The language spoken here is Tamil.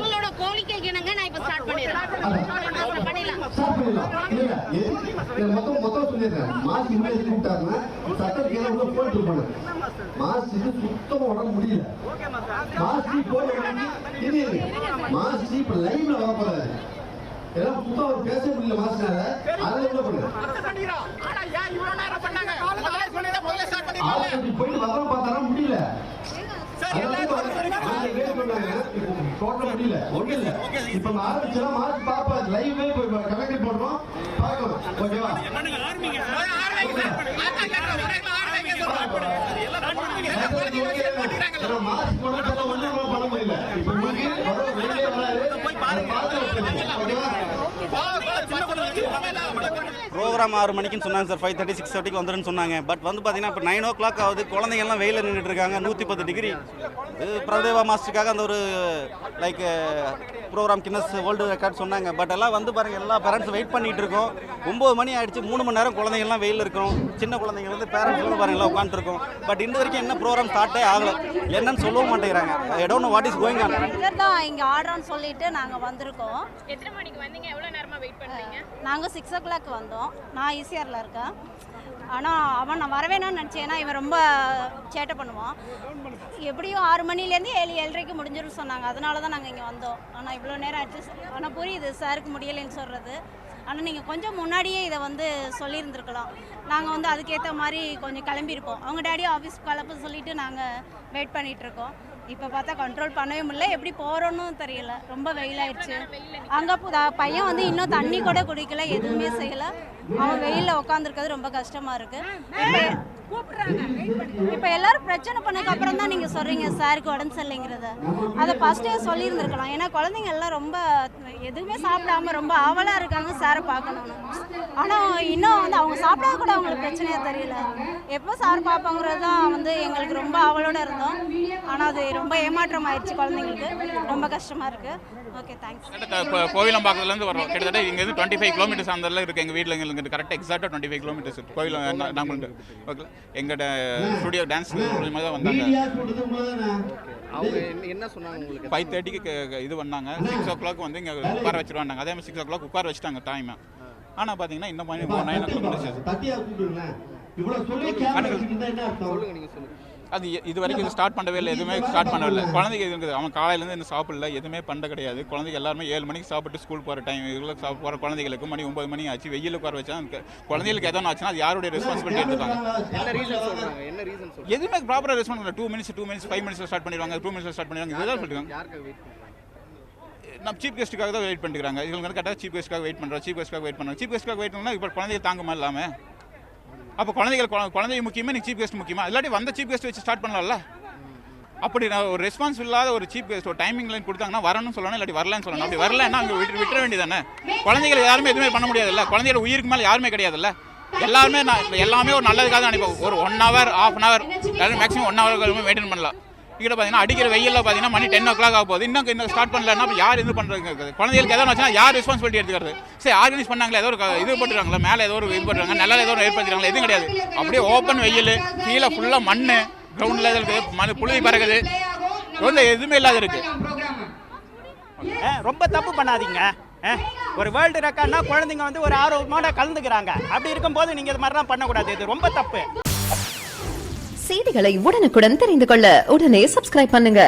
உங்களோட கோரிக்கைக்கு இணங்க நான் இப்ப ஸ்டார்ட் பண்ணிடுறேன். மொத்தம் சொல்லிடுறேன். மாஸ்க் இமேஜ் கூப்பிட்டாருன்னா சட்டத்துக்கு ஏதோ போயிட்டு இருப்பாங்க. மாஸ்க் இது சுத்தமா உடம்பு முடியல. மாஸ்க் போய் மாஸ்க் இப்ப லைவ்ல வரப்போறாரு. எல்லாம் சுத்தம் அவர் பேச முடியல மாஸ்க்னால. அதை என்ன பண்ணுங்க? போயிட்டு வர பார்த்தாரா முடியல. இப்ப ஆரம்பிச்சா மாஸ்க் பாப்பா லைவே கனெக்ட் பண்றோம் பார்க்கலாம். ஓகேவா? மாஸ்க் போட ஒண்ணும் பண்ண முடியல. இப்ப வெளியே ப்ரோக்ராம் 6 மணிக்குன்னு சொன்னாங்க சார். 5:30 6:30 வந்துடுன்னு சொன்னாங்க. பட் வந்து பார்த்தீங்கன்னா இப்போ 9 o'clock ஆகுது. குழந்தைங்கள்லாம் வெயிலில் நின்றுட்டு இருக்காங்க. 110 டிகிரி. பிரதேவா மாஸ்டருக்காக அந்த ஒரு like program Guinness world record சொன்னாங்க. பட் எல்லாம் வந்து பாருங்க, எல்லா பேரண்ட்ஸ் வெயிட் பண்ணிட்டு இருக்கோம். 9 மணி ஆயிடுச்சு. 3 மணி நேரம் குழந்தைங்கள்லாம் வெயில் இருக்கிறோம். சின்ன குழந்தைங்க வந்து பேரண்ட்ஸ் வந்து பாருங்க எல்லாம் உட்காந்துருக்கோம். பட் இந்த வரைக்கும் என்ன ப்ரோக்ராம் ஸ்டார்ட்டே ஆகலை. என்னன்னு சொல்லவும் மாட்டேங்கிறாங்க. I don't know what is going on. தான் இங்கே ஆர்டர்னு சொல்லிட்டு நாங்கள் வந்திருக்கோம். எத்தனை மணிக்கு வந்தீங்க? எவ்வளோ நேரமாக வெயிட் பண்ணுறீங்க? நாங்கள் 6 o'clock வந்தோம். நான் ஈசிஆரில் இருக்கேன். ஆனால் நான் வரவேணும்னு நினச்சேன். ஏன்னா இவன் ரொம்ப சேட்டை பண்ணுவான். எப்படியும் 6 மணிலேருந்து 7 7:30 முடிஞ்சிடும் சொன்னாங்க. அதனால தான் நாங்கள் இங்கே வந்தோம். ஆனால் இவ்வளோ நேரம் ஆச்சு. ஆனால் புரியுது சாருக்கு முடியலைன்னு சொல்கிறது. ஆனால் நீங்கள் கொஞ்சம் முன்னாடியே இதை வந்து சொல்லியிருந்துருக்கலாம். நாங்கள் வந்து அதுக்கேற்ற மாதிரி கொஞ்சம் கிளம்பியிருப்போம். அவங்க டேடியும் ஆஃபீஸ் கிளம்ப சொல்லிவிட்டு நாங்கள் வெயிட் பண்ணிகிட்ருக்கோம். இப்போ பார்த்தா கண்ட்ரோல் பண்ணவே முடியல. எப்படி போகிறோன்னு தெரியல. ரொம்ப வெயிலாயிடுச்சு. அங்கே பையன் வந்து இன்னும் தண்ணி கூட குடிக்கல, எதுவுமே செய்யலை. அவன் வெயிலில் உட்காந்துருக்கிறது ரொம்ப கஷ்டமாக இருக்குது. இப்போ எல்லாரும் பிரச்சனை பண்ணதுக்கு அப்புறம் தான் நீங்கள் சொல்கிறீங்க சாருக்கு உடம்பு சரியில்லைங்கிறத. அதை ஃபஸ்ட்டே சொல்லியிருந்துருக்கலாம். ஏன்னா குழந்தைங்க எல்லாம் ரொம்ப எதுவுமே சாப்பிடாம ரொம்ப ஆவலாக இருக்காங்க சாரை பார்க்கணுன்னு. ஆனால் இன்னும் வந்து அவங்க சாப்பிடாத கூட அவங்களுக்கு பிரச்சனையாக தெரியல. எப்போ சார் பார்ப்பாங்கிறது தான் வந்து எங்களுக்கு ரொம்ப ஆவலோடு இருந்தோம். ஆனால் அது ரொம்ப ஏமாற்றம் ஆயிடுச்சு. குழந்தைங்களுக்கு ரொம்ப கஷ்டமாக இருக்குது. Okay, thanks. இப்போ கோவிலம்பாக்கத்துலேருந்து வரோம். கிட்டத்தட்ட இங்கேருந்து 25 கிலோமீட்டர்ஸ் அந்த இருக்குது. எங்கள் வீட்டில் எங்களுக்கு கரெக்டாக எக்ஸாக்டாக 25 கிலோமீட்டர்ஸ் கோவில். நாங்கள் ஓகே எங்கள்கிட்ட ஸ்டுடியோ டான்ஸ் மூலியமாக தான் வந்தாங்க. அவங்க என்ன சொன்னாங்க உங்களுக்கு? 5:30க்கு இது பண்ணாங்க. 6 o'clock வந்து இங்கே உட்கார வச்சுருவாங்க. அதே மாதிரி 6 o'clock உட்கார வச்சுட்டாங்க டைம். ஆனால் பார்த்தீங்கன்னா இந்த மாதிரி 9 o'clock முடிச்சு. சொல்லுங்க, நீங்கள் சொல்லுங்கள். அது இது வரைக்கும் இது ஸ்டார்ட் பண்ணவே இல்லை. எதுவுமே ஸ்டார்ட் பண்ணவில்லை. குழந்தைங்க இருக்குது. அவன் காலையிலேருந்து இன்னும் சாப்பிடல, எதுவுமே பண்ண கிடையாது. குழந்தைங்க எல்லாருமே 7 மணிக்கு சாப்பிட்டு ஸ்கூல் போகிற டைம் இவ்வளோ போகிற குழந்தைங்களுக்கு மணி 9 மணி ஆச்சு. வெயில் உட்கார வச்சா குழந்தைங்களுக்கு எதோ ஆச்சுன்னா அது யாருடைய ரெஸ்பான்சிபிலிட்டி எடுத்துக்காங்க. என்ன ரீசன் சொல்கிறாங்க? என்ன ரீசன் சொல்லுங்கள்? எதுவுமே ப்ராப்பராக ரெஸ்பான்ஸ் இல்லை. 2 மினிட்ஸ் 5 மினிட்ஸ் ஸ்டார்ட் பண்ணிடுவாங்க. 2 மினிட்ஸ் ஸ்டார்ட் பண்ணிடுவாங்க. இதுதான் சொல்லிருக்காங்க. யாருக்காக வெயிட் பண்ணுறாங்க? நம்ம சீஃப் கெஸ்ட்டுக்காக தான் வெயிட் பண்ணிக்கிறாங்க. இவங்க கரெக்டாக சீஃப் கெஸ்ட்டுக்காக வெயிட் பண்ணுறோம். சீஃப் கெஸ்ட்டுக்காக வெயிட் பண்ணால் இப்போ குழந்தைங்க தாங்குமா இல்லாமல்? அப்போ குழந்தைங்க முக்கியமாக நீங்கள் சீஃப் கெஸ்ட் முக்கியமா? இல்லாட்டி வந்த சீஃப் கெஸ்ட் வச்சு ஸ்டார்ட் பண்ணலாம்ல? அப்படி நான் ஒரு ரெஸ்பான்ஸ் இல்லாத ஒரு சீஃப் கெஸ்ட் ஒரு டைமிங் லைன் கொடுத்தாங்கன்னா வரணும்னு சொல்லணும், இல்லாட்டி வரலன்னு சொல்லணும். அப்படி வரலன்னா அங்கே விட்டுற வேண்டியதானே. குழந்தைகள் யாருமே எதுவுமே பண்ண முடியாதுல்ல. குழந்தையோட உயிருக்கு மேலே யாருமே கிடையாதுல்ல. எல்லாமே ஒரு நல்லதுக்காக தான் அனுப்போம். ஒரு 1 hour 1/2 hour maximum 1 hour maintain பண்ணலாம். இங்கே பார்த்தீங்கன்னா அடிக்கிற வெயிலில் பார்த்தீங்கன்னா மணி 10 o'clock ஆக போகுது. இன்னும் ஸ்டார்ட் பண்ணலன்னா யார் இது பண்ணுறது? குழந்தைகளுக்கு எதாவது வச்சுன்னா யார் ரெஸ்பான்சிபிலிட்டி எடுத்துக்கிறது? சரி, ஆர்கனைஸ் பண்ணாங்களே, ஏதோ ஒரு இது போட்டுருக்காங்களா, மேலே ஏதோ ஒரு இது பண்ணுறாங்க, நல்லா ஏதோ ஒரு ஏற்படுத்துறாங்களா? எதுவும் கிடையாது. அப்படியே ஓப்பன் வெயில், கீழே ஃபுல்லாக மண், கிரவுண்டில் இருக்குது, புழுதி பறகுது, எதுவுமே இல்லாத இருக்குது. ரொம்ப தப்பு பண்ணாதீங்க. ஒரு வேர்ல்டு ரெக்கார்ட்னா குழந்தைங்க வந்து ஒரு ஆர்வமான கலந்துக்கிறாங்க. அப்படி இருக்கும்போது நீங்கள் இது மாதிரிலாம் பண்ணக்கூடாது. இது ரொம்ப தப்பு. செய்திகளை உடனுக்குடன் தெரிந்து கொள்ள உடனே சப்ஸ்கிரைப் பண்ணுங்க.